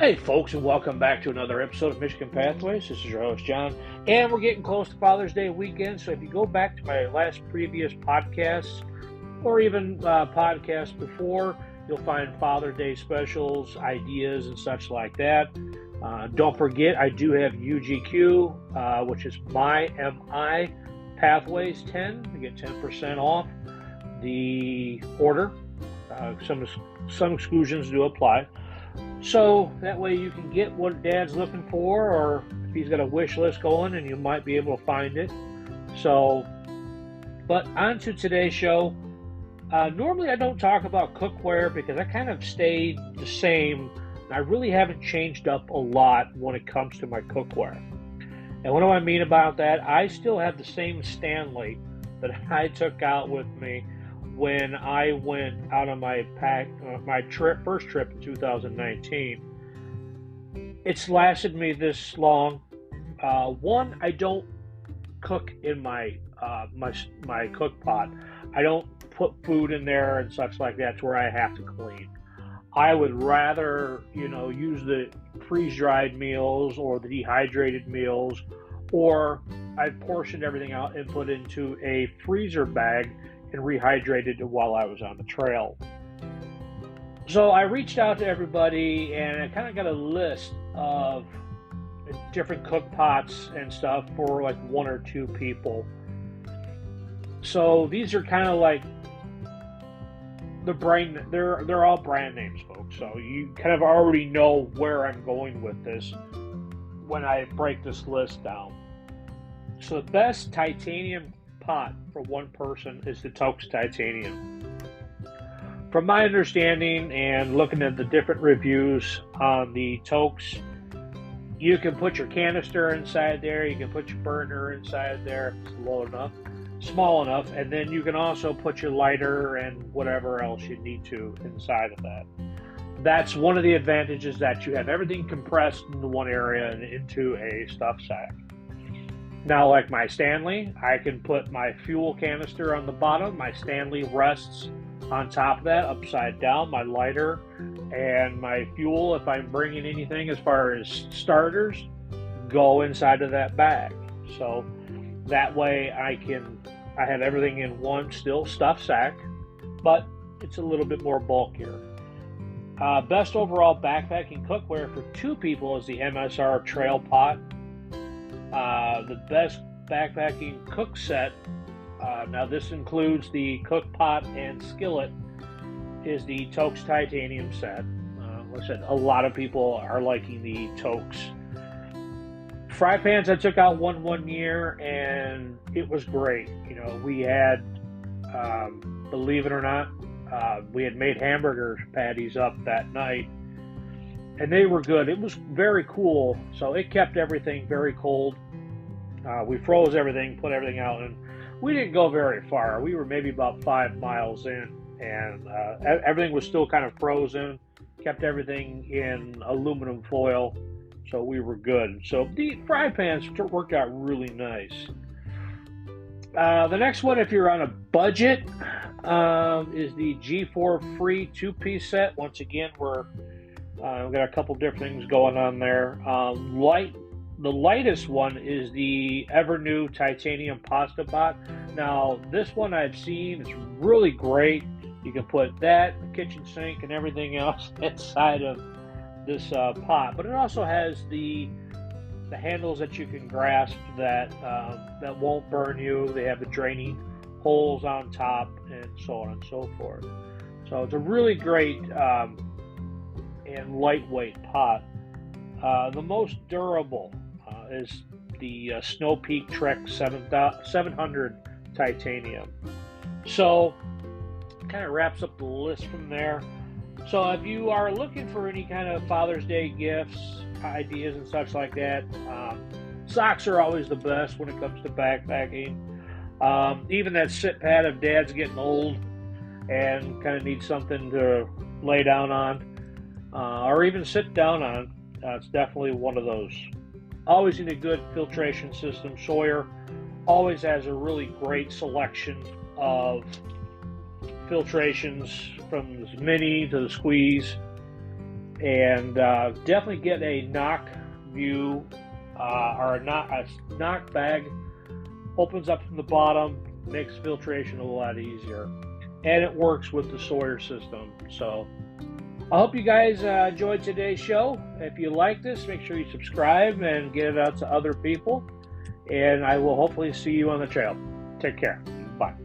Hey, folks, and welcome back to another episode of Michigan Pathways. This is your host, John, and we're getting close to Father's Day weekend. So, if you go back to my previous podcasts, or even podcasts before, you'll find Father's Day specials, ideas, and such like that. Don't forget, I do have UGQ, which is my MI Pathways 10. You get 10% off the order. Some exclusions do apply. So that way you can get what Dad's looking for, or if he's got a wish list going, and you might be able to find it. So, but on to today's show. Normally I don't talk about cookware because I kind of stayed the same. I really haven't changed up a lot when it comes to my cookware. And what do I mean about that? I still have the same Stanley that I took out with me when I went out on my first trip in 2019. It's lasted me this long. One, I don't cook in my cook pot. I don't put food in there and such like that to where I have to clean. I would rather, use the freeze-dried meals or the dehydrated meals, or I portioned everything out and put into a freezer bag and rehydrated it while I was on the trail. So I reached out to everybody, and I kind of got a list of different cook pots and stuff for like one or two people. So these are kind of like they're all brand names, folks. So you kind of already know where I'm going with this when I break this list down. So the best titanium pot for one person is the Toaks Titanium. From my understanding and looking at the different reviews on the Toaks, you can put your canister inside there, you can put your burner inside there, if it's small enough, and then you can also put your lighter and whatever else you need to inside of that. That's one of the advantages, that you have everything compressed into one area and into a stuff sack. Now, like my Stanley, I can put my fuel canister on the bottom. My Stanley rests on top of that, upside down. My lighter and my fuel, if I'm bringing anything as far as starters, go inside of that bag. So that way I have everything in one still stuff sack, but it's a little bit more bulkier. Best overall backpacking cookware for two people is the MSR Trail Pot. The best backpacking cook set, now this includes the cook pot and skillet, is the Toaks Titanium set. Like I said, a lot of people are liking the Toaks. Fry pans, I took out one year, and it was great. We had, believe it or not, we had made hamburger patties up that night, and they were good. It was very cool, so it kept everything very cold. We froze everything, put everything out, and we didn't go very far. We were maybe about 5 miles in, and everything was still kind of frozen, kept everything in aluminum foil, so we were good. So the fry pans worked out really nice. The next one, if you're on a budget, is the G4 Free 2-piece set. Once again, we've got a couple different things going on there. The lightest one is the Evernew Titanium Pasta Pot. Now, this one I've seen is really great. You can put that, the kitchen sink, and everything else inside of this pot. But it also has the handles that you can grasp that won't burn you. They have the draining holes on top, and so on and so forth. So it's a really great and lightweight pot. The most durable is the Snow Peak Trek 700 Titanium. So kind of wraps up the list from there. So if you are looking for any kind of Father's Day gifts, ideas and such like that, socks are always the best when it comes to backpacking. Even that sit pad if Dad's getting old and kind of needs something to lay down on, or even sit down on, it's definitely one of those. Always in a good filtration system. Sawyer always has a really great selection of filtrations, from the mini to the squeeze, And definitely get a knock view or a knock bag. Opens up from the bottom, makes filtration a lot easier, and it works with the Sawyer system. So I hope you guys enjoyed today's show. If you like this, make sure you subscribe and get it out to other people, and I will hopefully see you on the trail. Take care. Bye.